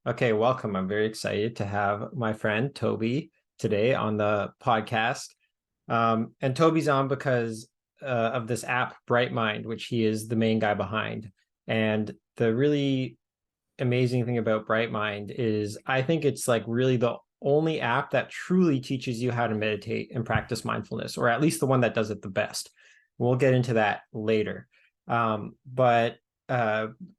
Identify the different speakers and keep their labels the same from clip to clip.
Speaker 1: Okay, welcome. I'm very excited to have my friend Toby today on the podcast. And Toby's on because of this app, Brightmind, which he is the main guy behind. And the really amazing thing about Brightmind is I think it's like really the only app that truly teaches you how to meditate and practice mindfulness, or at least the one that does it the best. We'll get into that later. But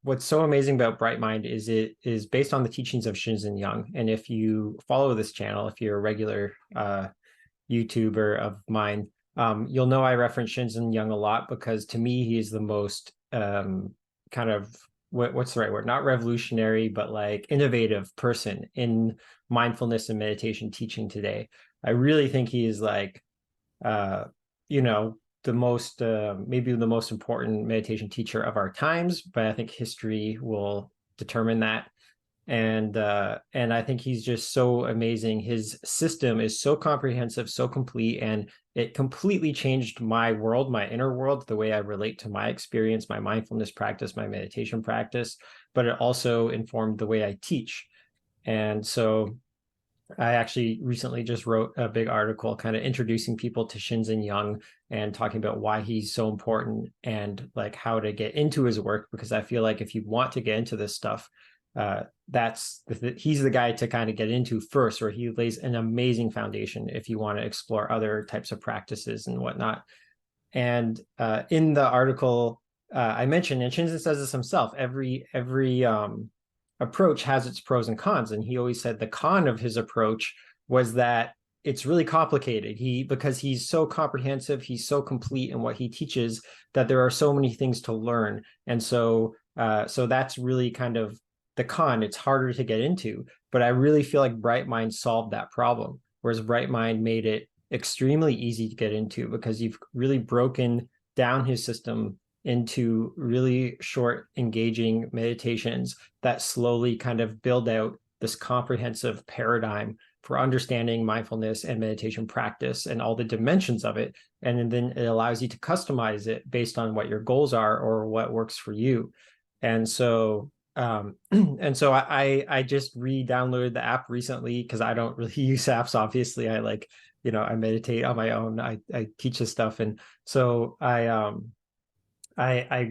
Speaker 1: what's so amazing about Brightmind is it is based on the teachings of Shinzen Young. And if you follow this channel, if you're a regular YouTuber of mine, you'll know I reference Shinzen Young a lot because to me, he is the most kind of what's the right word? Not revolutionary, but like innovative person in mindfulness and meditation teaching today. I really think he is like, uh, you know, the most maybe the most important meditation teacher of our times, but I think history will determine that. And I think he's just so amazing. His system is so comprehensive, so complete, and it completely changed my world, my inner world, the way I relate to my experience, my mindfulness practice, my meditation practice, but it also informed the way I teach. And so I actually recently just wrote a big article kind of introducing people to Shinzen Young and talking about why he's so important and like how to get into his work, because I feel like if you want to get into this stuff, he's the guy to kind of get into first, or he lays an amazing foundation if you want to explore other types of practices and whatnot. And in the article, I mentioned, and Shinzen says this himself, every approach has its pros and cons. And he always said the con of his approach was that it's really complicated. Because he's so comprehensive, he's so complete in what he teaches that there are so many things to learn. And so that's really kind of the con. It's harder to get into. But I really feel like Brightmind solved that problem, whereas Brightmind made it extremely easy to get into because you've really broken down his system into really short, engaging meditations that slowly kind of build out this comprehensive paradigm for understanding mindfulness and meditation practice and all the dimensions of it. And then it allows you to customize it based on what your goals are or what works for you. And so I just re-downloaded the app recently because I don't really use apps. Obviously, I like, I meditate on my own. I teach this stuff. And so I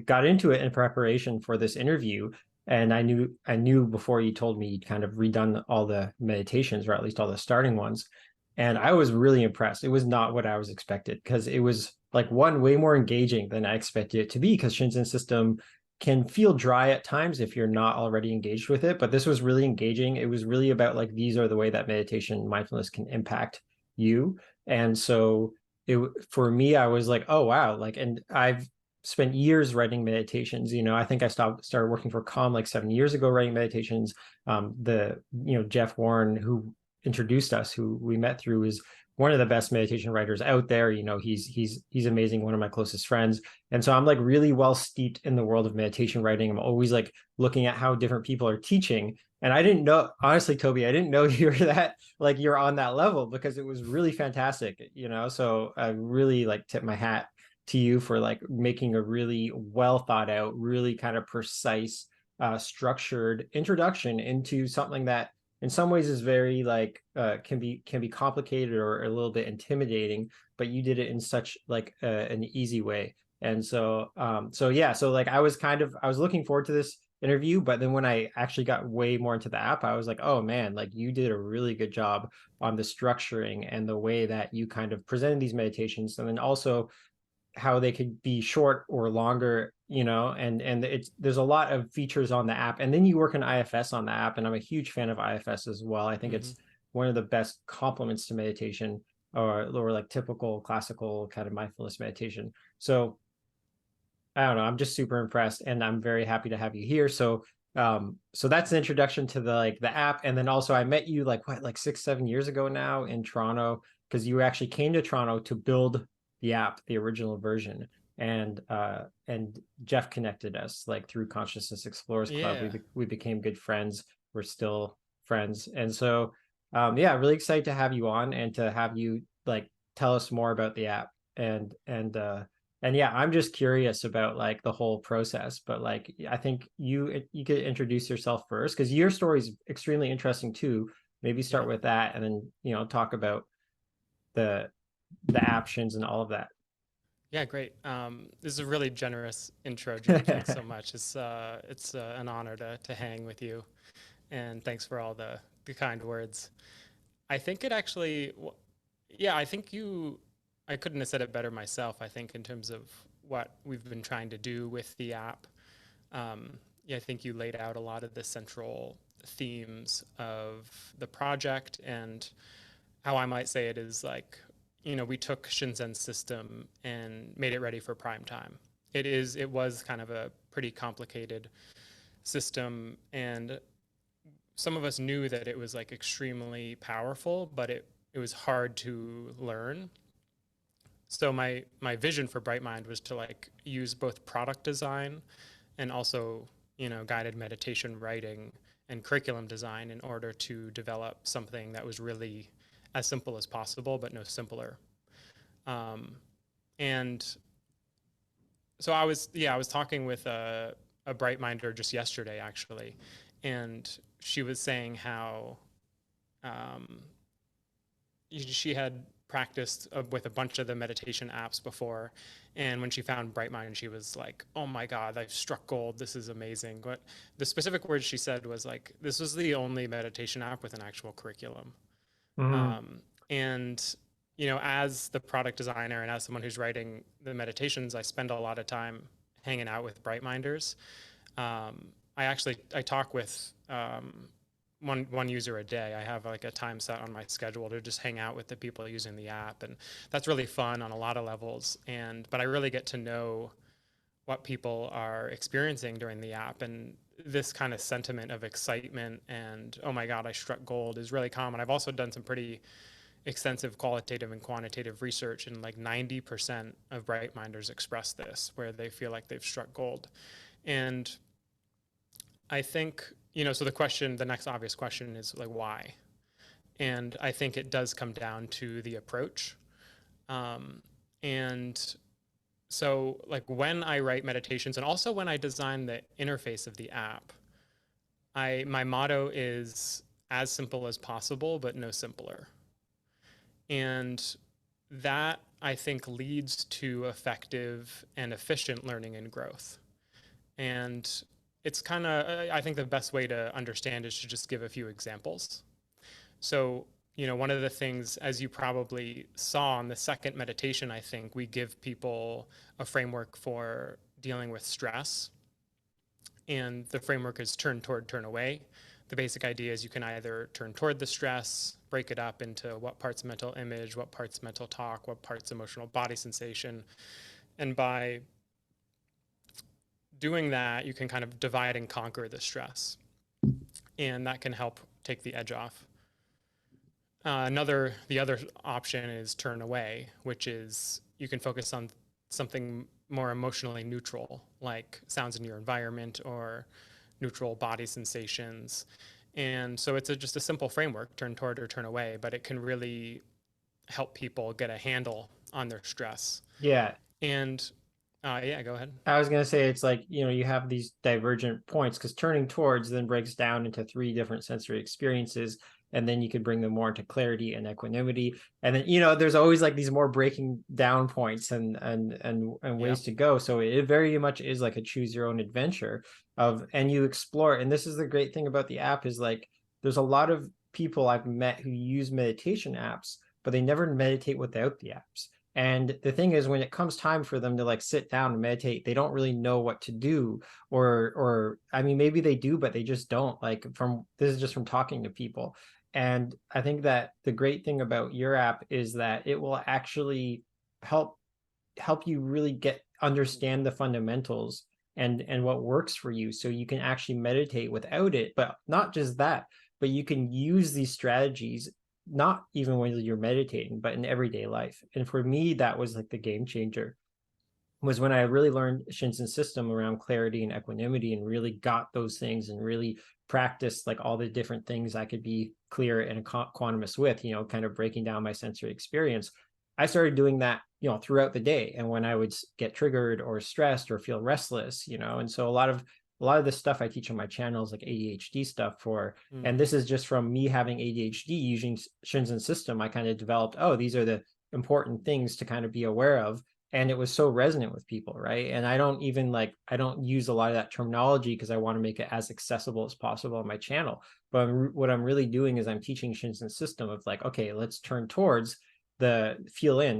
Speaker 1: got into it in preparation for this interview, and I knew before you told me you'd kind of redone all the meditations, or at least all the starting ones, and I was really impressed. It was not what I was expected because it was like one way more engaging than I expected it to be. Because Shinzen's system can feel dry at times if you're not already engaged with it, but this was really engaging. It was really about like these are the way that meditation mindfulness can impact you, and so it for me I was like, oh wow, like, and I've spent years writing meditations. I think I started working for Calm like 7 years ago writing meditations. Jeff Warren, who introduced us, who we met through, is one of the best meditation writers out there. He's amazing, one of my closest friends. And so I'm like really well steeped in the world of meditation writing. I'm always like looking at how different people are teaching. And I didn't know, honestly, Toby, I didn't know you're you're on that level, because it was really fantastic. So I really like tip my hat to you for like making a really well thought out, really kind of precise, structured introduction into something that in some ways is very like can be complicated or a little bit intimidating, but you did it in such like an easy way. And so like I was looking forward to this interview, but then when I actually got way more into the app, I was like, oh man, like you did a really good job on the structuring and the way that you kind of presented these meditations, and then also how they could be short or longer, and there's a lot of features on the app. And then you work in IFS on the app, and I'm a huge fan of IFS as well. I think it's one of the best complements to meditation, or like typical classical kind of mindfulness meditation. So I don't know, I'm just super impressed, and I'm very happy to have you here. So that's the introduction to the app. And then also I met you like 6-7 years ago now in Toronto, because you actually came to Toronto to build the app, the original version. And Jeff connected us like through Consciousness Explorers Club.
Speaker 2: Yeah.
Speaker 1: We became good friends. We're still friends. And so yeah, really excited to have you on and to have you like tell us more about the app. And And yeah, I'm just curious about like the whole process, but like I think you could introduce yourself first because your story is extremely interesting too. Maybe start
Speaker 2: Yeah.
Speaker 1: with that and then, talk about the the options and all of that.
Speaker 2: Yeah, great. This is a really generous intro, Jake. Thanks so much. It's an honor to hang with you, and thanks for all the kind words. I think it actually, yeah, I think I couldn't have said it better myself. I think in terms of what we've been trying to do with the app, yeah, I think you laid out a lot of the central themes of the project, and how I might say it is like, we took Shinzen's system and made it ready for prime time. It was kind of a pretty complicated system, and some of us knew that it was like extremely powerful, but it was hard to learn. So my vision for Brightmind was to like use both product design and also, guided meditation writing and curriculum design in order to develop something that was really as simple as possible, but no simpler. Um, and so I was talking with a Brightminder just yesterday, actually, and she was saying how um, she had practiced with a bunch of the meditation apps before, and when she found Brightmind, she was like, "Oh my God, I've struck gold! This is amazing!" But the specific words she said was like, "This was the only meditation app with an actual curriculum."
Speaker 1: Mm-hmm.
Speaker 2: And as the product designer and as someone who's writing the meditations, I spend a lot of time hanging out with Brightminders. I talk with one user a day. I have like a time set on my schedule to just hang out with the people using the app, and that's really fun on a lot of levels. But I really get to know what people are experiencing during the app, and this kind of sentiment of excitement and oh my God, I struck gold is really common. I've also done some pretty extensive qualitative and quantitative research, and like 90% of Brightminders express this, where they feel like they've struck gold. And I think, so the next obvious question is like, why? And I think it does come down to the approach. Um, and so, like, when I write meditations and also when I design the interface of the app, my motto is as simple as possible, but no simpler. And that I think leads to effective and efficient learning and growth. And it's kind of, I think the best way to understand is to just give a few examples. So, one of the things, as you probably saw in the second meditation, I think we give people a framework for dealing with stress. And the framework is turn toward, turn away. The basic idea is you can either turn toward the stress, break it up into what part's mental image, what part's mental talk, what part's emotional body sensation. And by doing that, you can kind of divide and conquer the stress. And that can help take the edge off. The other option is turn away, which is you can focus on something more emotionally neutral, like sounds in your environment or neutral body sensations. And so it's just a simple framework, turn toward or turn away, but it can really help people get a handle on their stress.
Speaker 1: Yeah,
Speaker 2: And yeah, go ahead.
Speaker 1: I was going to say it's like, you have these divergent points because turning towards then breaks down into three different sensory experiences. And then you could bring them more into clarity and equanimity. And then, there's always like these more breaking down points and
Speaker 2: Yep.
Speaker 1: ways to go. So it very much is like a choose your own adventure and you explore. And this is the great thing about the app is like, there's a lot of people I've met who use meditation apps, but they never meditate without the apps. And the thing is, when it comes time for them to like sit down and meditate, they don't really know what to do, or I mean, maybe they do, but they just don't. Like from this is just from talking to people. And I think that the great thing about your app is that it will actually help you really get understand the fundamentals and what works for you so you can actually meditate without it. But not just that, but you can use these strategies not even when you're meditating but in everyday life. And for me that was like the game changer, was when I really learned Shinzen's system around clarity and equanimity and really got those things and really practiced like all the different things I could be clear and quantumous with, kind of breaking down my sensory experience. I started doing that, throughout the day. And when I would get triggered or stressed or feel restless, and so a lot of the stuff I teach on my channel is like ADHD stuff and
Speaker 2: Mm-hmm.
Speaker 1: this is just from me having ADHD using Shinzen system. I kind of developed, oh, these are the important things to kind of be aware of. And it was so resonant with people, right? And I don't use a lot of that terminology because I want to make it as accessible as possible on my channel. But what I'm really doing is I'm teaching Shinzen system of like, okay, let's turn towards the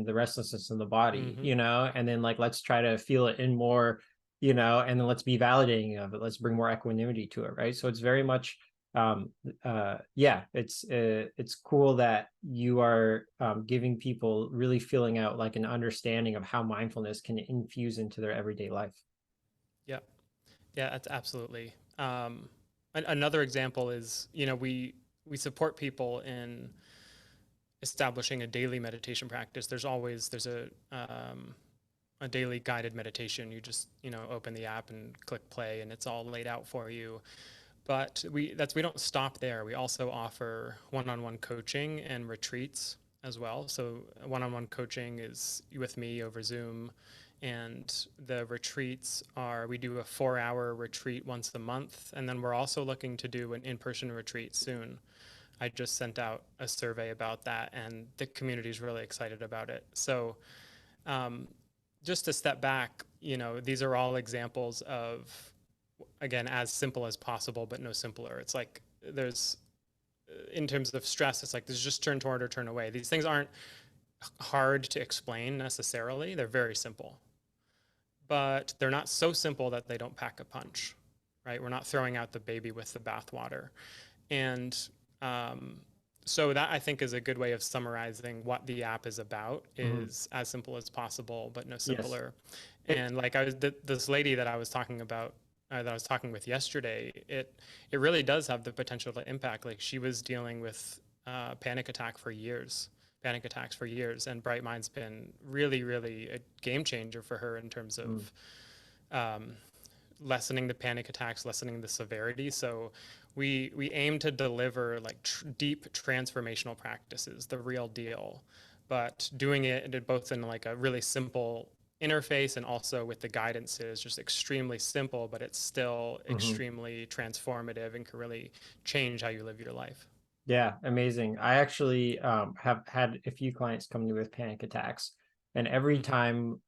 Speaker 1: restlessness in the body,
Speaker 2: Mm-hmm.
Speaker 1: and then like let's try to feel it in more, and then let's be validating of it. Let's bring more equanimity to it, right? So it's very much yeah, it's cool that you are giving people really feeling out like an understanding of how mindfulness can infuse into their everyday life.
Speaker 2: Yeah. Yeah, that's absolutely. Another example is, we support people in establishing a daily meditation practice. There's a daily guided meditation. You just, open the app and click play, and it's all laid out for you. But we don't stop there. We also offer one-on-one coaching and retreats as well. So one-on-one coaching is with me over Zoom, and the retreats are, we do a 4-hour retreat once a month, and then we're also looking to do an in-person retreat soon. I just sent out a survey about that, and the community is really excited about it. So um, just to step back, these are all examples of, again, as simple as possible, but no simpler. It's like there's, in terms of stress, it's like there's just turn toward or turn away. These things aren't hard to explain necessarily. They're very simple, but they're not so simple that they don't pack a punch, right? We're not throwing out the baby with the bathwater. And um, so that, I think, is a good way of summarizing what the app is about,
Speaker 1: Mm-hmm.
Speaker 2: is as simple as possible, but no
Speaker 1: Yes.
Speaker 2: simpler.
Speaker 1: It,
Speaker 2: And like this lady that I was talking about, that I was talking with yesterday, it really does have the potential to impact. Like, she was dealing with panic attacks for years, and Brightmind's been really, really a game changer for her in terms
Speaker 1: mm,
Speaker 2: of um, lessening the panic attacks, lessening the severity. So we aim to deliver like deep transformational practices, the real deal, but doing it both in like a really simple interface and also with the guidance is just extremely simple, but it's still
Speaker 1: mhm.
Speaker 2: extremely transformative and can really change how you live your life.
Speaker 1: Yeah, amazing. I actually have had a few clients come to me with panic attacks, and every
Speaker 2: Mm-hmm.
Speaker 1: time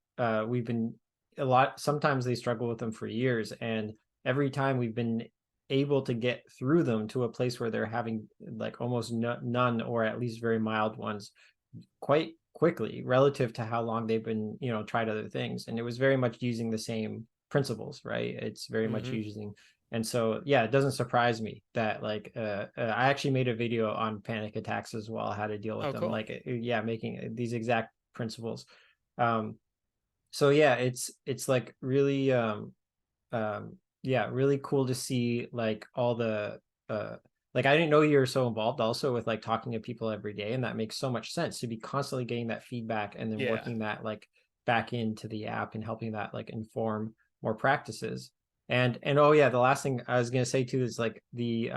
Speaker 1: we've been sometimes they struggle with them for years, and every time we've been able to get through them to a place where they're having like almost none or at least very mild ones quite quickly relative to how long they've been, tried other things. And it was very much using the same principles, right? It's very much
Speaker 2: Mm-hmm.
Speaker 1: using. And so, yeah, it doesn't surprise me that like I actually made a video on panic attacks as well, how to deal with
Speaker 2: Oh,
Speaker 1: them.
Speaker 2: cool.
Speaker 1: Like, yeah, making these exact principles. Um, so yeah, it's like really yeah, really cool to see like all the like I didn't know you were so involved also with like talking to people every day, and that makes so much sense to be constantly getting that feedback and then
Speaker 2: Yeah.
Speaker 1: working that like back into the app and helping that like inform more practices. And oh yeah, the last thing I was gonna say too is like the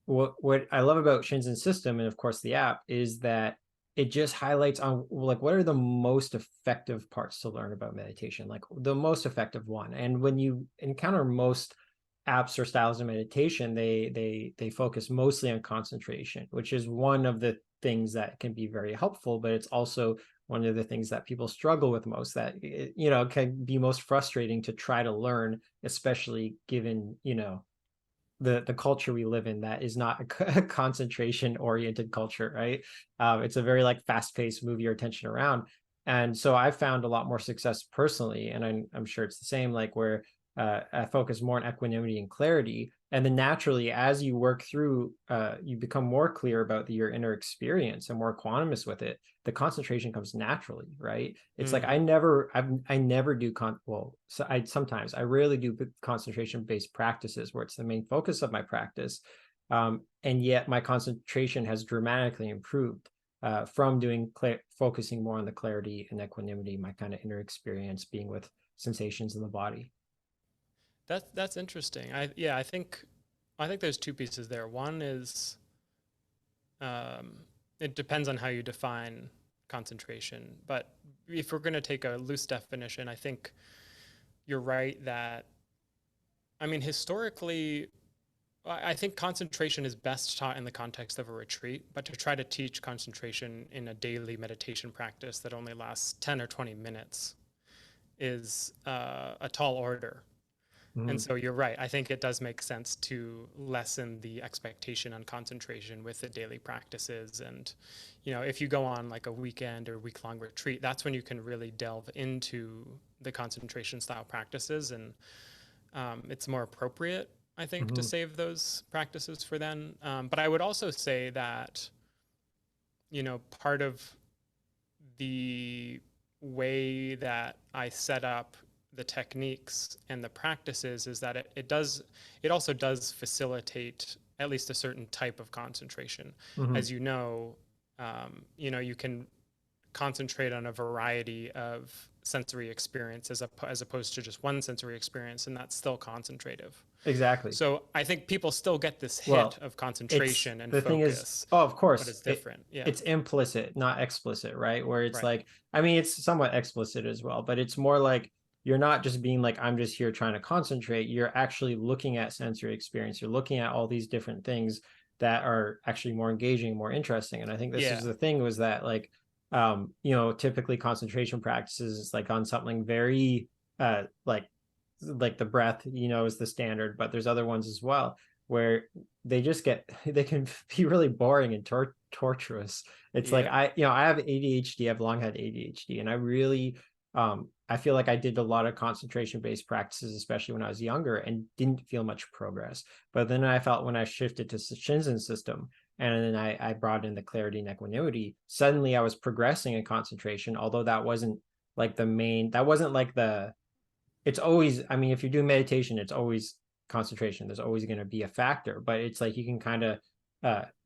Speaker 1: what I love about Shinzen system and of course the app is that it just highlights on like what are the most effective parts to learn about meditation, like the most effective one. And when you encounter most apps or styles of meditation, they focus mostly on concentration, which is one of the things that can be very helpful, but it's also one of the things that people struggle with most, that can be most frustrating to try to learn, especially given the culture we live in that is not a concentration oriented culture, right? It's a very like fast paced, move your attention around. And so I found a lot more success personally, and I'm sure it's the same, like where I focus more on equanimity and clarity. And then naturally, as you work through, you become more clear about your inner experience and more equanimous with it. The concentration comes naturally, right? It's like
Speaker 2: Mm-hmm.
Speaker 1: I never do well, so I rarely do concentration based practices where it's the main focus of my practice, and yet my concentration has dramatically improved from focusing more on the clarity and equanimity, my kind of inner experience being with sensations in the body.
Speaker 2: That's interesting. I think there's two pieces there. One is, um, it depends on how you define concentration. But if we're going to take a loose definition, I think you're right that, I mean, historically, I think concentration is best taught in the context of a retreat, but to try to teach concentration in a daily meditation practice that only lasts 10 or 20 minutes is a tall order. And
Speaker 1: Mhm.
Speaker 2: so you're right. I think it does make sense to lessen the expectation on concentration with the daily practices. And, if you go on like a weekend or week-long retreat, that's when you can really delve into the concentration style practices. And it's more appropriate, I think, to
Speaker 1: Mhm.
Speaker 2: save those practices for then. But I would also say that, part of the way that I set up the techniques and the practices is that it also does facilitate at least a certain type of concentration.
Speaker 1: Mhm.
Speaker 2: As you can concentrate on a variety of sensory experience as opposed to just one sensory experience, and that's still concentrative.
Speaker 1: Exactly.
Speaker 2: So I think people still get this hit
Speaker 1: Well,
Speaker 2: of
Speaker 1: it's
Speaker 2: concentration and
Speaker 1: the thing is,
Speaker 2: focus,
Speaker 1: oh, of
Speaker 2: but
Speaker 1: course,
Speaker 2: it's different. Yeah,
Speaker 1: it's implicit, not explicit, right? Where it's
Speaker 2: right.
Speaker 1: like, I mean, it's somewhat explicit as well, but it's more like you're not just being like, I'm just here trying to concentrate. You're actually looking at sensory experience. You're looking at all these different things that are actually more engaging, more interesting. And I think this is
Speaker 2: Yeah,
Speaker 1: the thing was that like, typically concentration practices is like on something very like the breath, is the standard, but there's other ones as well where they just get they can be really boring and torturous. It's like
Speaker 2: yep.
Speaker 1: I have ADHD. I've long had ADHD, and I really I feel like I did a lot of concentration based practices, especially when I was younger, and didn't feel much progress. But then I felt when I shifted to Shinzen system, and then I brought in the clarity and equanimity, suddenly I was progressing in concentration, although that wasn't like the it's always, I mean, if you're doing meditation, it's always concentration. There's always going to be a factor, but it's like you can kind of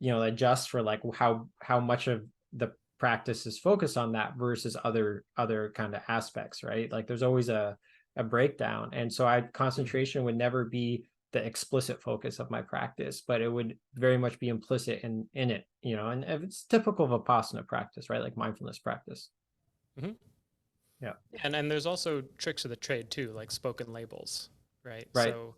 Speaker 1: adjust for like how much of the practice is focused on that versus other kind of aspects, right? Like there's always a breakdown. And so I
Speaker 2: Mm-hmm.
Speaker 1: concentration would never be the explicit focus of my practice, but it would very much be implicit in it, and it's typical of a Vipassana practice, right? Like mindfulness practice.
Speaker 2: Mm-hmm.
Speaker 1: Yeah.
Speaker 2: And there's also tricks of the trade too, like spoken labels, right?
Speaker 1: Right.
Speaker 2: So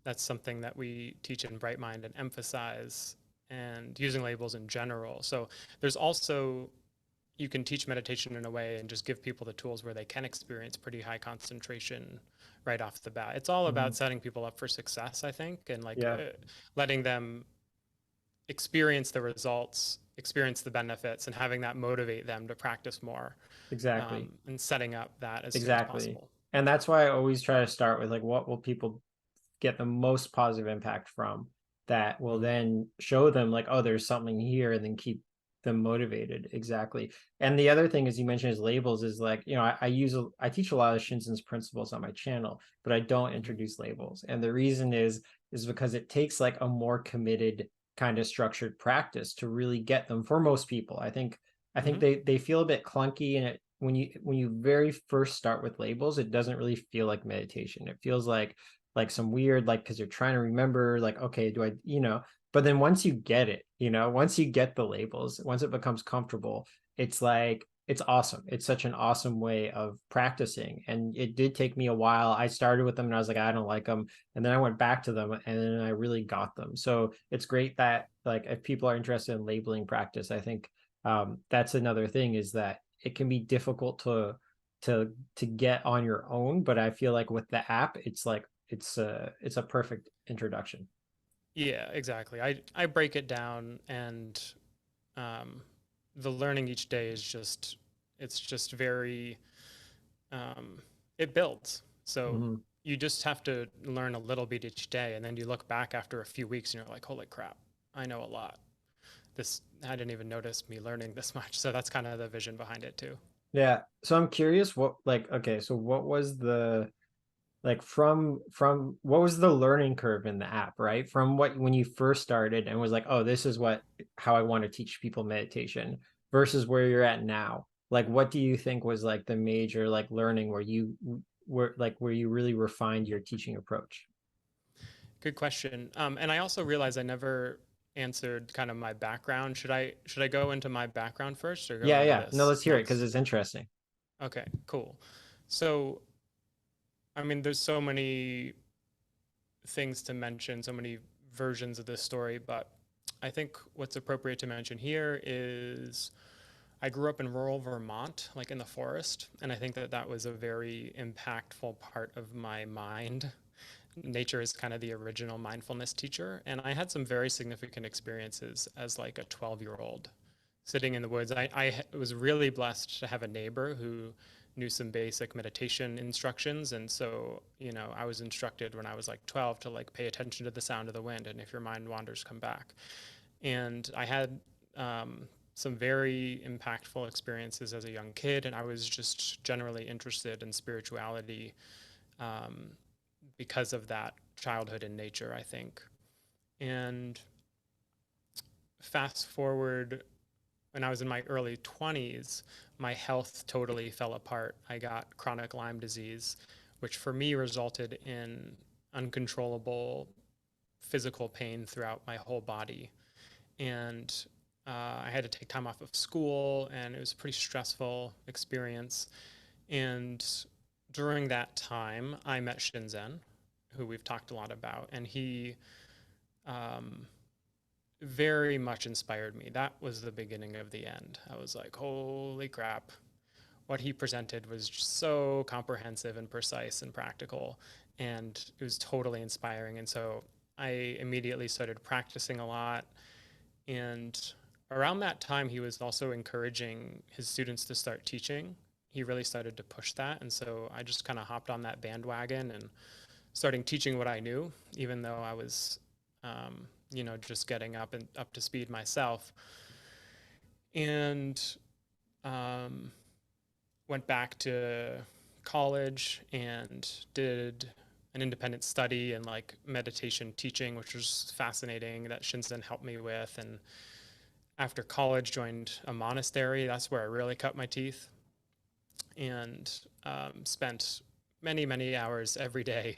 Speaker 2: that's something that we teach in Brightmind and emphasize, and using labels in general. So there's also, you can teach meditation in a way and just give people the tools where they can experience pretty high concentration right off the bat. It's all
Speaker 1: Mm-hmm.
Speaker 2: about setting people up for success, I think, and like
Speaker 1: Yeah,
Speaker 2: letting them experience the results, experience the benefits, and having that motivate them to practice more,
Speaker 1: exactly.
Speaker 2: and setting up that as soon as
Speaker 1: Exactly.
Speaker 2: possible.
Speaker 1: And that's why I always try to start with like what will people get the most positive impact from that will
Speaker 2: Mm-hmm.
Speaker 1: then show them like, oh, there's something here and then keep them motivated. Exactly. And the other thing is you mentioned is labels is like, I teach a lot of Shinzen's principles on my channel, but I don't
Speaker 2: Mm-hmm.
Speaker 1: introduce labels. And the reason is because it takes like a more committed kind of structured practice to really get them for most people. I think
Speaker 2: Mm-hmm.
Speaker 1: they feel a bit clunky and it when you very first start with labels, it doesn't really feel like meditation. It feels like some weird like because you're trying to remember like okay do I but then once you get it once you get the labels, once it becomes comfortable, it's like it's awesome. It's such an awesome way of practicing, and it did take me a while. I started with them and I was like I don't like them, and then I went back to them and then I really got them. So it's great that like if people are interested in labeling practice, I think that's another thing is that it can be difficult to get on your own, but I feel like with the app it's a perfect introduction.
Speaker 2: Yeah, exactly. I break it down, and um, the learning each day is just, it's just very, um, it builds. So
Speaker 1: Mm-hmm.
Speaker 2: you just have to learn a little bit each day, and then you look back after a few weeks and you're like, holy crap, I know a lot. This, I didn't even notice me learning this much. So that's kind of the vision behind it too.
Speaker 1: Yeah, so I'm curious what like okay so what was the like from what was the learning curve in the app, right? From what when you first started and was like, oh, this is what how I want to teach people meditation versus where you're at now. Like what do you think was like the major like learning where you were like where you really refined your teaching approach?
Speaker 2: Good question. And I also realized I never answered kind of my background. Should I go into my background first or go
Speaker 1: Yeah,
Speaker 2: into
Speaker 1: yeah. No,
Speaker 2: this
Speaker 1: let's hear it because
Speaker 2: next?
Speaker 1: it's interesting.
Speaker 2: Okay, cool. So, I mean, there's so many things to mention, so many versions of this story, but I think what's appropriate to mention here is I grew up in rural Vermont, like in the forest, and I think that that was a very impactful part of my mind. Nature is kind of the original mindfulness teacher, and I had some very significant experiences as like a 12-year-old sitting in the woods. I was really blessed to have a neighbor who knew some basic meditation instructions. And so, I was instructed when I was like 12 to like pay attention to the sound of the wind. And if your mind wanders, come back. And I had some very impactful experiences as a young kid. And I was just generally interested in spirituality um, because of that childhood in nature, I think. And fast forward when I was in my early 20s, my health totally fell apart. I got chronic Lyme disease, which for me resulted in uncontrollable physical pain throughout my whole body. And I had to take time off of school, and it was a pretty stressful experience. And during that time, I met Shinzen, who we've talked a lot about, and he um, very much inspired me. That was the beginning of the end. I was like, holy crap. What he presented was just so comprehensive and precise and practical, and it was totally inspiring. And so I immediately started practicing a lot. And around that time, he was also encouraging his students to start teaching. He really started to push that. And so I just kind of hopped on that bandwagon and starting teaching what I knew, even though I was, just getting up to speed myself. And um, went back to college and did an independent study in like meditation teaching, which was fascinating, that Shinzen helped me with. And after college, joined a monastery. That's where I really cut my teeth, and spent many, many hours every day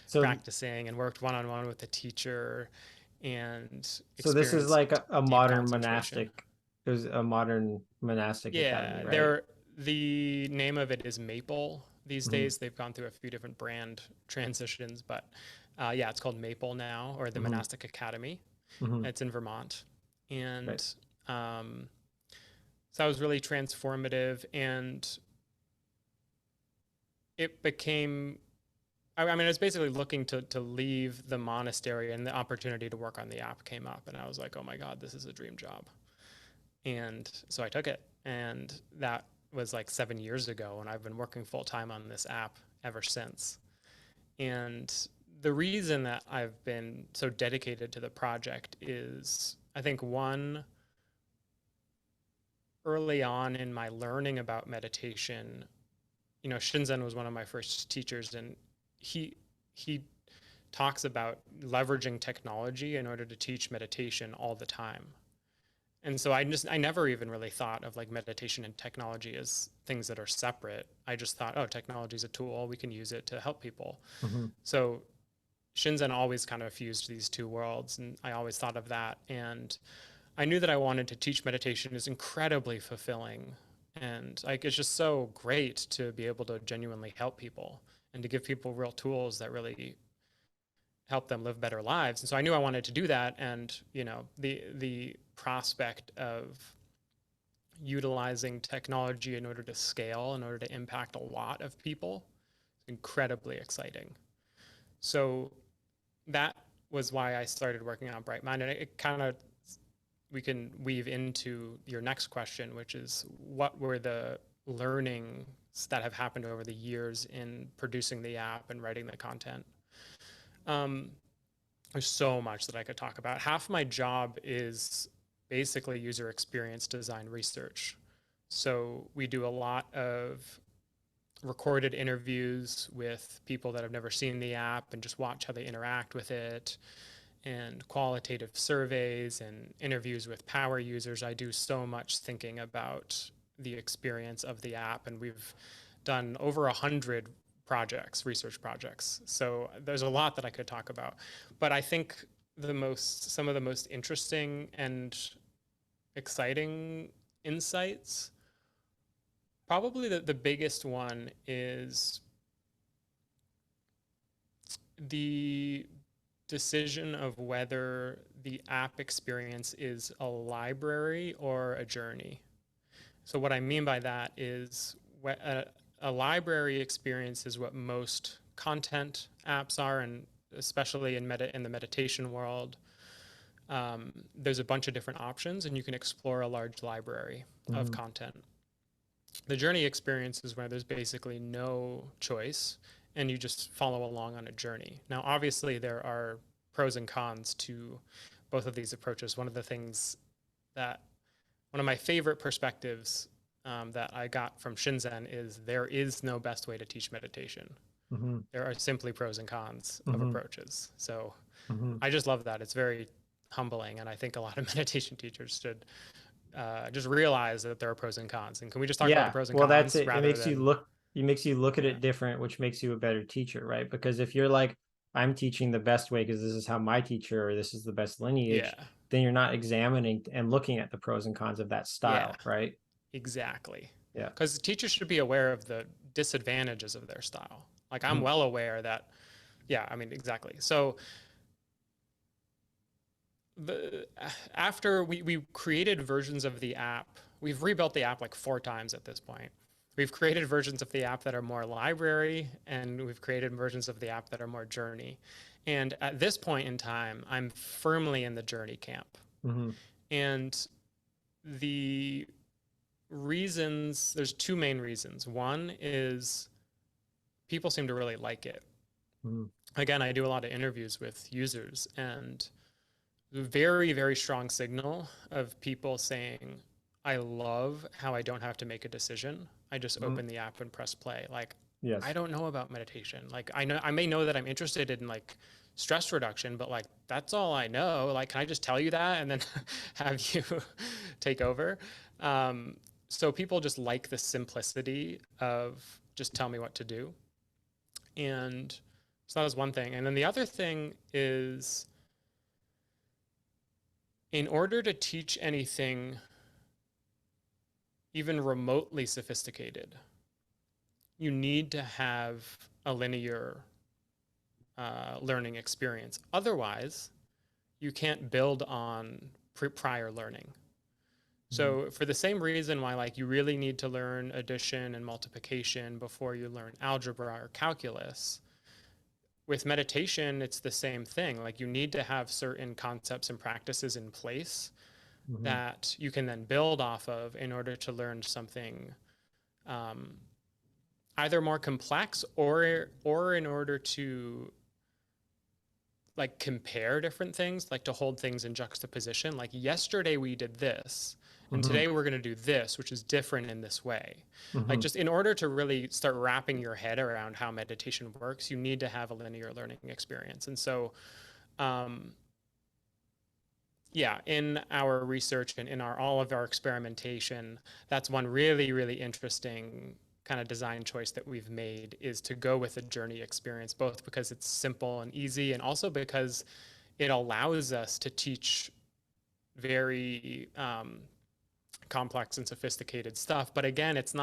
Speaker 1: So,
Speaker 2: practicing, and worked one on one with the teacher and
Speaker 1: so this is
Speaker 2: experienced
Speaker 1: like a
Speaker 2: deep
Speaker 1: modern
Speaker 2: concentration.
Speaker 1: monastic. It was a modern monastic academy,
Speaker 2: Yeah,
Speaker 1: right?
Speaker 2: the name of it is Maple. These
Speaker 1: Hmm.
Speaker 2: days, they've gone through a few different brand transitions, but yeah, it's called Maple now, or the
Speaker 1: Hmm.
Speaker 2: Monastic Academy.
Speaker 1: Hmm.
Speaker 2: It's in Vermont,
Speaker 1: Right.
Speaker 2: and um, so that was really transformative. And it became, I mean, I was basically looking to leave the monastery, and the opportunity to work on the app came up, and I was like, oh my god, this is a dream job. And so I took it, and that was like 7 years ago, and I've been working full time on this app ever since. And the reason that I've been so dedicated to the project is, I think, one, early on in my learning about meditation, Shinzen was one of my first teachers, and he he talks about leveraging technology in order to teach meditation all the time. And so I never even really thought of like meditation and technology as things that are separate. I just thought, oh, technology is a tool, we can use it to help people.
Speaker 1: Hmm.
Speaker 2: So Shinzen always kind of fused these two worlds, and I always thought of that. And I knew that I wanted to teach meditation is incredibly fulfilling, and like it's just so great to be able to genuinely help people and to give people real tools that really help them live better lives. And so I knew I wanted to do that. And the prospect of utilizing technology in order to scale, in order to impact a lot of people, is incredibly exciting. So that was why I started working on Brightmind. And it kind of, we can weave into your next question, which is what were the learnings that have happened over the years in producing the app and writing the content. Um, there's so much that I could talk about. Half my job is basically user experience design research. So we do a lot of recorded interviews with people that have never seen the app and just watch how they interact with it, and qualitative surveys and interviews with power users. I do so much thinking about the experience of the app, and we've done over 100 projects, research projects. So there's a lot that I could talk about. But I think some of the most interesting and exciting insights. Probably the biggest one is the decision of whether the app experience is a library or a journey. So what I mean by that is a library experience is what most content apps are, and especially in the meditation world, there's a bunch of different options, and you can explore a large library of
Speaker 1: Mm-hmm.
Speaker 2: content. The journey experience is where there's basically no choice, and you just follow along on a journey. Now, obviously, there are pros and cons to both of these approaches. One of my favorite perspectives that I got from Shinzen is there is no best way to teach meditation.
Speaker 1: Mm-hmm.
Speaker 2: There are simply pros and cons of
Speaker 1: Mm-hmm.
Speaker 2: approaches. So
Speaker 1: Mm-hmm.
Speaker 2: I just love that. It's very humbling, and I think a lot of meditation teachers should just realize that there are pros and cons. And can we just talk about the
Speaker 1: Yeah,
Speaker 2: pros and
Speaker 1: well, that's
Speaker 2: cons
Speaker 1: it.
Speaker 2: rather than,
Speaker 1: It makes you look at
Speaker 2: yeah,
Speaker 1: it different, which makes you a better teacher, right? Because if you're like, I'm teaching the best way because this is how my teacher, or this is the best
Speaker 2: yeah,
Speaker 1: lineage, then you're not examining and looking at the pros and cons of that
Speaker 2: yeah,
Speaker 1: style, right?
Speaker 2: exactly.
Speaker 1: Yeah.
Speaker 2: Because teachers should be aware of the disadvantages of their style. Like I'm
Speaker 1: Mhm.
Speaker 2: well aware that, yeah, I mean, exactly. So the after we created versions of the app, we've rebuilt the app like 4 times at this point. We've created versions of the app that are more library, and we've created versions of the app that are more journey. And at this point in time, I'm firmly in the journey camp.
Speaker 1: Mhm.
Speaker 2: And the reasons, there's two main reasons. One is people seem to really like it.
Speaker 1: Mhm.
Speaker 2: Again, I do a lot of interviews with users, and very, very strong signal of people saying, I love how I don't have to make a decision. I just
Speaker 1: Mhm.
Speaker 2: open the app and press play. Like, I
Speaker 1: Yes.
Speaker 2: don't know about meditation. Like, I may know that I'm interested in like stress reduction, but like, that's all I know. Like, can I just tell you that and then have you take over? Um, so people just like the simplicity of just tell me what to do. And so that was one thing. And then the other thing is, in order to teach anything even remotely sophisticated, you need to have a linear learning experience. Otherwise, you can't build on prior learning.
Speaker 1: Mhm.
Speaker 2: So for the same reason why like you really need to learn addition and multiplication before you learn algebra or calculus, with meditation, it's the same thing. Like you need to have certain concepts and practices in place
Speaker 1: Mhm.
Speaker 2: that you can then build off of in order to learn something um, either more complex or in order to like compare different things, like to hold things in juxtaposition. Like yesterday we did this, and
Speaker 1: Mhm.
Speaker 2: today we're going to do this, which is different in this way. Like
Speaker 1: Mhm.
Speaker 2: just in order to really start wrapping your head around how meditation works, you need to have a linear learning experience. And so um, yeah, in our research and in our all of our experimentation, that's one really, really interesting kind of design choice that we've made, is to go with a journey experience, both because it's simple and easy, and also because it allows us to teach very complex and sophisticated stuff. But again, it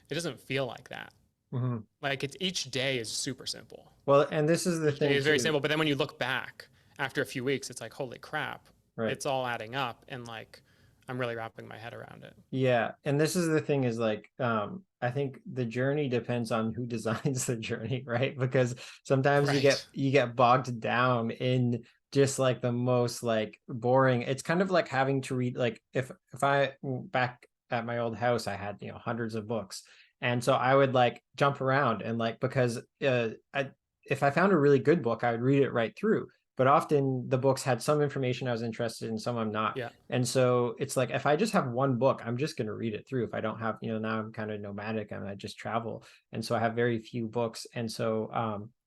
Speaker 2: doesn't feel like that.
Speaker 1: Mhm.
Speaker 2: Like it's each day is super simple.
Speaker 1: Well, and this is the
Speaker 2: Each day
Speaker 1: thing
Speaker 2: is very
Speaker 1: too,
Speaker 2: simple. But then when you look back after a few weeks, it's like, holy crap,
Speaker 1: right?
Speaker 2: it's all adding up. And like, I'm really wrapping my head around it.
Speaker 1: Yeah, and this is the thing is like I think the journey depends on who designs the journey, right? Because sometimes
Speaker 2: Right.
Speaker 1: you get bogged down in just like the most like boring. It's kind of like having to read like if I back at my old house I had, hundreds of books. And so I would like jump around and like because if I found a really good book, I would read it right through. But often the books had some information I was interested in, some I'm not.
Speaker 2: Yeah.
Speaker 1: And so it's like if I just have one book, I'm just going to read it through. If I don't have, now I'm kind of nomadic and I just travel. And so I have very few books. And so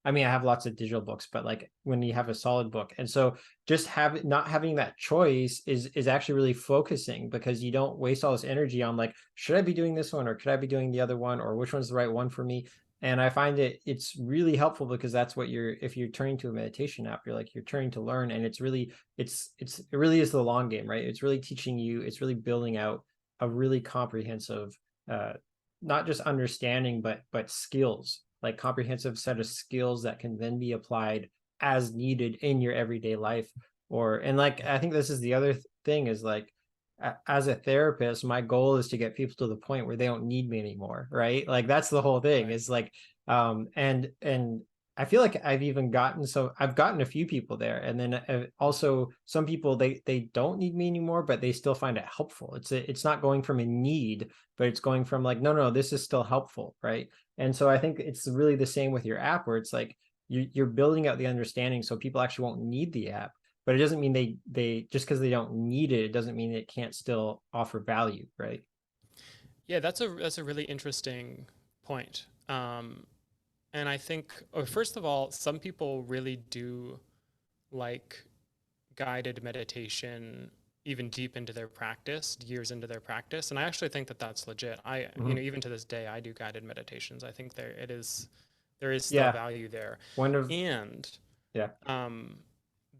Speaker 1: I mean I have lots of digital books, but like when you have a solid book. And so just not having that choice is actually really focusing, because you don't waste all this energy on like, should I be doing this one or could I be doing the other one, or which one's the right one for me? And I find it's really helpful because that's what if you're turning to a meditation app, you're turning to learn, and it's really, it really is the long game, right? It's really teaching you, it's really building out a really comprehensive, uh, not just understanding, but skills, like comprehensive set of skills that can then be applied as needed in your everyday life. And like, I think this is the other thing is like, as a therapist, my goal is to get people to the point where they don't need me anymore, right? Like that's the whole thing.
Speaker 2: Right.
Speaker 1: Is like, and I feel like I've gotten a few people there, and then also some people they don't need me anymore, but they still find it helpful. It's not going from a need, but it's going from like, no, this is still helpful, right? And so I think it's really the same with your app, where it's like you're building out the understanding so people actually won't need the app, but it doesn't mean they just because they don't need it, it doesn't mean it can't still offer value, right?
Speaker 2: Yeah, that's a really interesting point. And I think, oh, first of all, some people really do like guided meditation even deep into their practice, years into their practice. And I actually think that that's legit.
Speaker 1: Mm-hmm.
Speaker 2: Even to this day, I do guided meditations. I think there is still
Speaker 1: Yeah,
Speaker 2: value there.
Speaker 1: one of
Speaker 2: And
Speaker 1: yeah.
Speaker 2: um,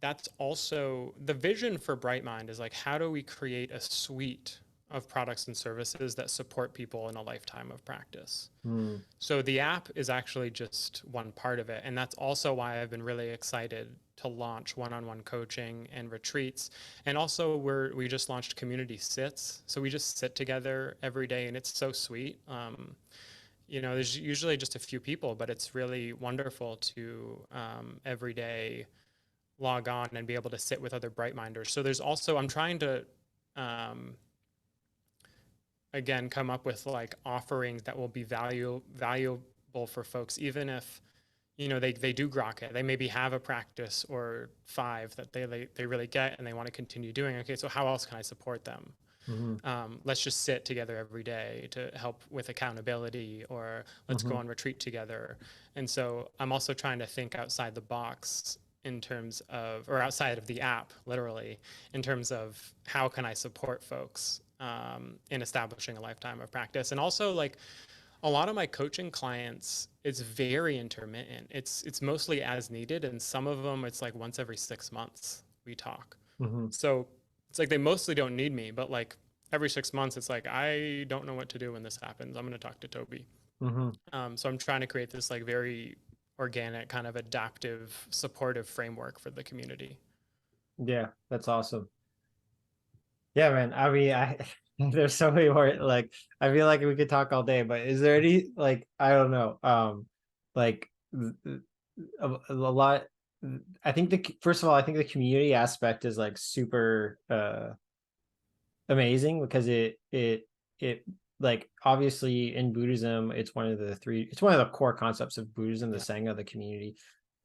Speaker 2: that's also the vision for Brightmind is like, how do we create a suite of products and services that support people in a lifetime of practice?
Speaker 1: Mm.
Speaker 2: So the app is actually just one part of it. And that's also why I've been really excited to launch one-on-one coaching and retreats. And also we just launched community sits. So we just sit together every day and it's so sweet. There's usually just a few people, but it's really wonderful to every day log on and be able to sit with other Brightminders. So there's also, I'm trying to, um, again, come up with like offerings that will be valuable for folks, even if, they do grok it. They maybe have a practice or five that they really get and they want to continue doing. Okay, so how else can I support them?
Speaker 1: Mm-hmm.
Speaker 2: Let's just sit together every day to help with accountability, or let's go
Speaker 1: Mm-hmm.
Speaker 2: on retreat together. And so I'm also trying to think outside the box in terms of, or outside of the app, literally, in terms of how can I support folks in establishing a lifetime of practice. And also, like, a lot of my coaching clients, it's very intermittent. It's mostly as needed, and some of them it's like once every 6 months we talk.
Speaker 1: Mm-hmm.
Speaker 2: So it's like they mostly don't need me, but like every 6 months, it's like I don't know what to do when this happens. I'm going to talk to Toby.
Speaker 1: Mm-hmm.
Speaker 2: So I'm trying to create this like very organic, kind of adaptive, supportive framework for the community.
Speaker 1: Yeah, that's awesome. Yeah, man. I mean, I there's so many more. Like, I feel like we could talk all day, but is there any like, I don't know, like a lot. I think first of all, I think the community aspect is like super amazing because it like obviously in Buddhism, it's one of the core concepts of Buddhism, the
Speaker 2: Yeah.
Speaker 1: Sangha, the community.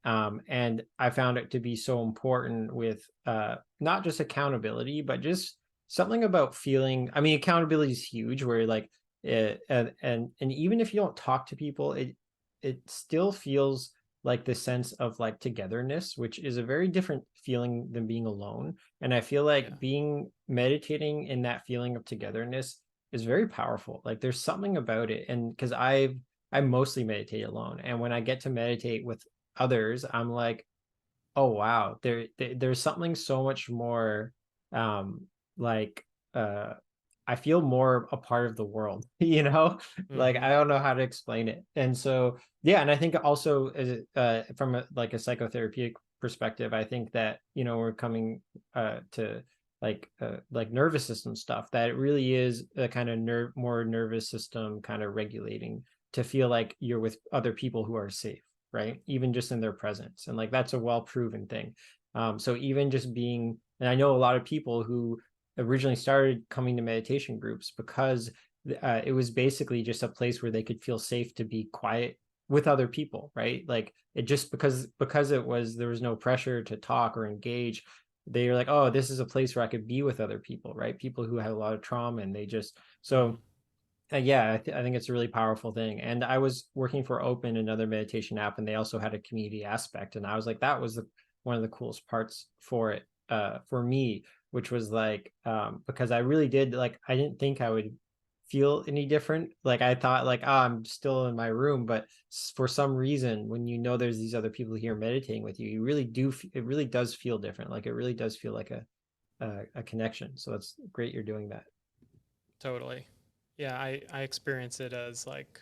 Speaker 1: And I found it to be so important with not just accountability, but just something about feeling. I mean, accountability is huge, where like and even if you don't talk to people, it still feels like the sense of like togetherness, which is a very different feeling than being alone. And I feel
Speaker 2: Yeah.
Speaker 1: like being meditating in that feeling of togetherness is very powerful. Like there's something about it. And because I mostly meditate alone. And when I get to meditate with others, I'm like, oh wow, there's something so much more like I feel more a part of the world, you know? Like
Speaker 2: Mm-hmm.
Speaker 1: I don't know how to explain it. And so yeah, and I think also as from like a psychotherapeutic perspective, I think that, we're coming to like nervous system stuff, that it really is a kind of more nervous system kind of regulating, to feel like you're with other people who are safe, right? Even just in their presence. And like that's a well proven thing. So even just being, and I know a lot of people who originally started coming to meditation groups because it was basically just a place where they could feel safe to be quiet with other people, right? Like it just because there was no pressure to talk or engage. They were like, oh, this is a place where I could be with other people, right? People who had a lot of trauma, and they just
Speaker 2: Mm-hmm.
Speaker 1: so yeah, I think it's a really powerful thing. And I was working for Open, another meditation app, and they also had a community aspect. And I was like, that was one of the coolest parts for it, for me, which was like, because I really did like, I didn't think I would. feel any different. Like I thought like, oh, I'm still in my room, but for some reason, when you know there's these other people here meditating with you, you really do, it really does feel different. Like it really does feel like a connection. So that's great you're doing that.
Speaker 2: Totally. Yeah, I experience it as like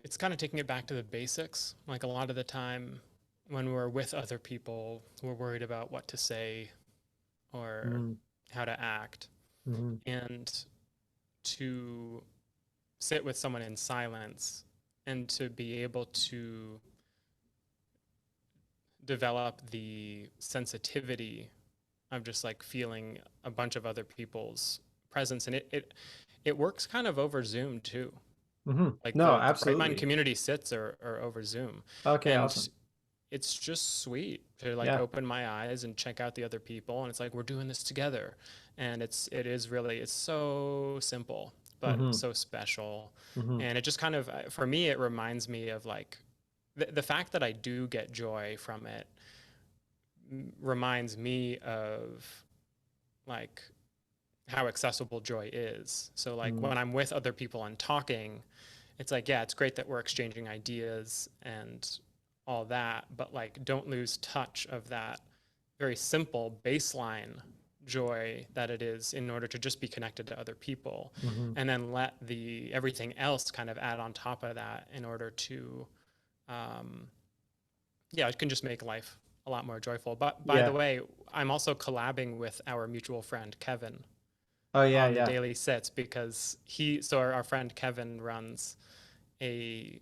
Speaker 2: it's kind of taking it back to the basics. Like a lot of the time when we're with other people, we're worried about what to say or
Speaker 1: Mm-hmm.
Speaker 2: how to act.
Speaker 1: Mm-hmm.
Speaker 2: And to sit with someone in silence and to be able to develop the sensitivity of just like feeling a bunch of other people's presence. And it works kind of over Zoom too.
Speaker 1: Mm-hmm.
Speaker 2: Like
Speaker 1: No,
Speaker 2: the Brightmind
Speaker 1: absolutely.
Speaker 2: community sits are over Zoom.
Speaker 1: Okay,
Speaker 2: And
Speaker 1: awesome.
Speaker 2: it's just sweet to like
Speaker 1: Yeah.
Speaker 2: open my eyes and check out the other people. And it's like, we're doing this together. And it is really, it's so simple, but
Speaker 1: Mm-hmm.
Speaker 2: so special.
Speaker 1: Mm-hmm.
Speaker 2: And it just kind of, for me, it reminds me of like the fact that I do get joy from it reminds me of like how accessible joy is. So like
Speaker 1: Mm-hmm.
Speaker 2: when I'm with other people and talking, it's like, yeah, it's great that we're exchanging ideas and all that, but like don't lose touch of that very simple baseline joy that it is in order to just be connected to other people,
Speaker 1: Mm-hmm.
Speaker 2: and then let the everything else kind of add on top of that in order to um, yeah, it can just make life a lot more joyful. But by the
Speaker 1: Yeah.
Speaker 2: way, I'm also collabing with our mutual friend Kevin
Speaker 1: Oh yeah,
Speaker 2: on the
Speaker 1: yeah.
Speaker 2: daily sits because our friend Kevin runs a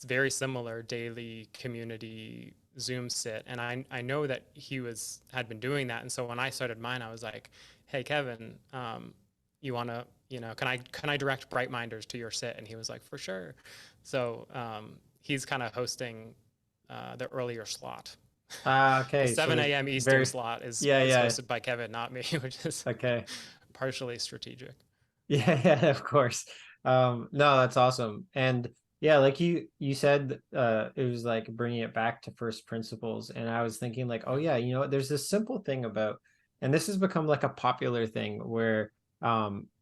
Speaker 2: very similar daily community Zoom sit, and I know that had been doing that, and so when I started mine, I was like, hey Kevin, you want to, can I direct Brightminders to your sit? And he was like, for sure. So he's kind of hosting the earlier slot. The
Speaker 1: Okay, so
Speaker 2: 7
Speaker 1: there's
Speaker 2: a.m. Eastern
Speaker 1: very,
Speaker 2: slot
Speaker 1: yeah,
Speaker 2: is
Speaker 1: yeah.
Speaker 2: hosted by Kevin, not me, which is
Speaker 1: Okay.
Speaker 2: partially strategic.
Speaker 1: Yeah, yeah, of course. No, that's awesome. And yeah, like you said, it was like bringing it back to first principles. And I was thinking like, oh
Speaker 2: Yeah.
Speaker 1: yeah, you know what, there's this simple thing about, and this has become like a popular thing where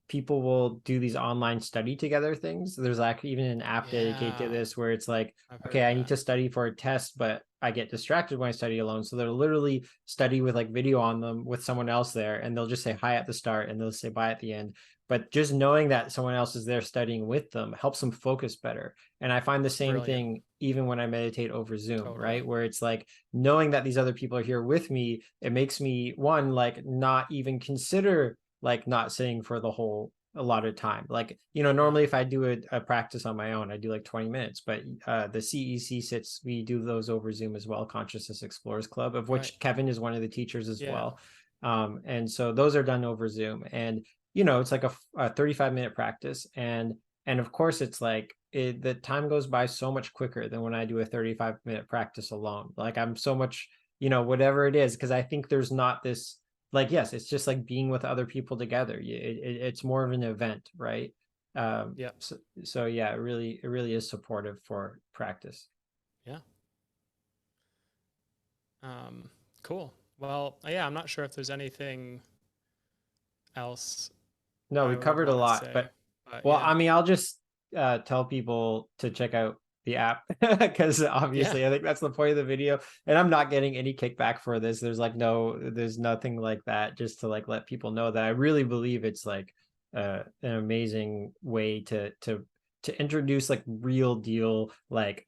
Speaker 1: people will do these online study together things. There's like even an app dedicated to
Speaker 2: Yeah,
Speaker 1: this where it's like,
Speaker 2: I've
Speaker 1: okay,
Speaker 2: heard
Speaker 1: I need
Speaker 2: that.
Speaker 1: to study for a test, but I get distracted when I study alone. So they'll literally study with like video on them with someone else there, and they'll just say hi at the start and they'll say bye at the end, but just knowing that someone else is there studying with them helps them focus better. And I find the same
Speaker 2: Brilliant.
Speaker 1: thing even when I meditate over Zoom, right?
Speaker 2: Totally.
Speaker 1: Where it's like knowing that these other people are here with me, it makes me one, like not even consider like not sitting for the whole a lot of time. Like, you know,
Speaker 2: Yeah.
Speaker 1: normally if I do a practice on my own, I do like 20 minutes, but the CEC sits, we do those over Zoom as well, Consciousness Explorers Club, of
Speaker 2: Right.
Speaker 1: which Kevin is one of the teachers as
Speaker 2: Yeah.
Speaker 1: well. And so those are done over Zoom. And you know, it's like a 35-minute practice. And of course it's like the time goes by so much quicker than when I do a 35-minute practice alone. Like I'm so much, you know, whatever it is, because I think there's not this, like, yes, it's just like being with other people together. It's more of an event, right? um
Speaker 2: Yeah.
Speaker 1: so, so yeah, it really is supportive for practice.
Speaker 2: Yeah. Um, cool. Well, yeah, I'm not sure if there's anything else
Speaker 1: No,
Speaker 2: I
Speaker 1: we
Speaker 2: would
Speaker 1: covered a
Speaker 2: want to
Speaker 1: lot,
Speaker 2: say,
Speaker 1: but
Speaker 2: but
Speaker 1: well,
Speaker 2: yeah.
Speaker 1: I mean, I'll just tell people to check out the app because
Speaker 2: Yeah.
Speaker 1: obviously I think that's the point of the video. And I'm not getting any kickback for this. There's nothing like that. Just to like let people know that I really believe it's like an amazing way to introduce like real deal like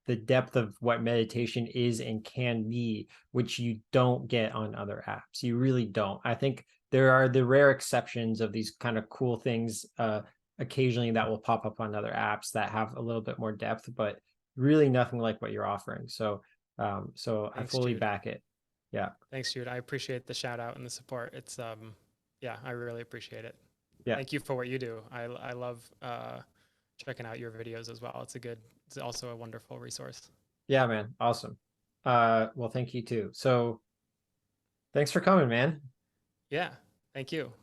Speaker 1: the depth of what meditation is and can be, which you don't get on other apps. You really don't. I think there are the rare exceptions of these kind of cool things occasionally that will pop up on other apps that have a little bit more depth, but really nothing like what you're offering. So I
Speaker 2: Thanks,
Speaker 1: fully
Speaker 2: Jude.
Speaker 1: back it. Yeah.
Speaker 2: Thanks, Jude. I appreciate the shout out and the support. It's yeah, I really appreciate it.
Speaker 1: Yeah.
Speaker 2: Thank you for what you do. I love checking out your videos as well. It's also a wonderful resource.
Speaker 1: Yeah, man. Awesome. Well, thank you too. So thanks for coming, man.
Speaker 2: Yeah. Thank you.